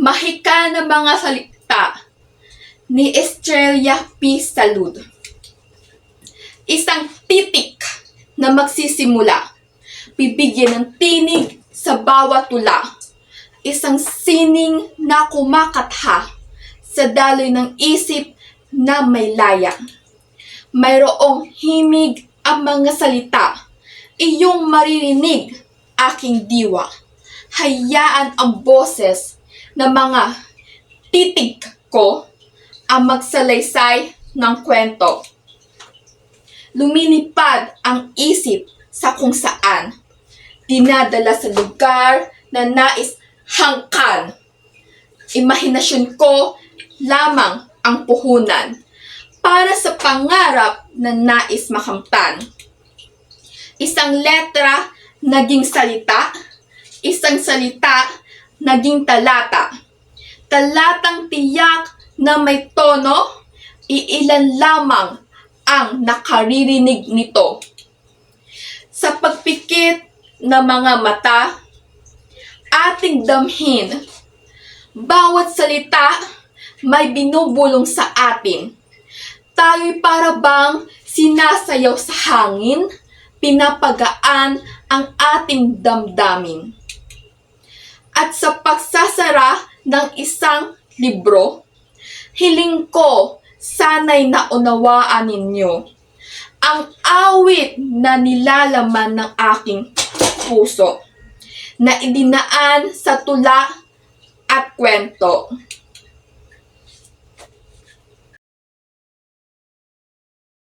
Mahika na mga salita ni Estrella P. Salud. Isang titik na magsisimula, bibigyan ng tinig sa bawat tula. Isang sining na kumakatha sa daloy ng isip na may laya. Mayroong himig ang mga salita, iyong maririnig, aking diwa. Hayaan ang boses ng mga titig ko ang magsalaysay ng kwento. Lumilipad ang isip sa kung saan, dinadala sa lugar na nais hangkan. Imahinasyon ko lamang ang puhunan para sa pangarap na nais makamtan. Isang letra naging salita, isang salita naging talata. Talatang tiyak na may tono, iilan lamang ang nakaririnig nito. Sa pagpikit ng mga mata, ating damhin, bawat salita may binubulong sa atin. Tayo'y para bang sinasayaw sa hangin, pinapagaan ang ating damdamin. At sa pagsasara ng isang libro, hiling ko sana'y naunawaan ninyo ang awit na nilalaman ng aking puso, na idinaan sa tula at kwento.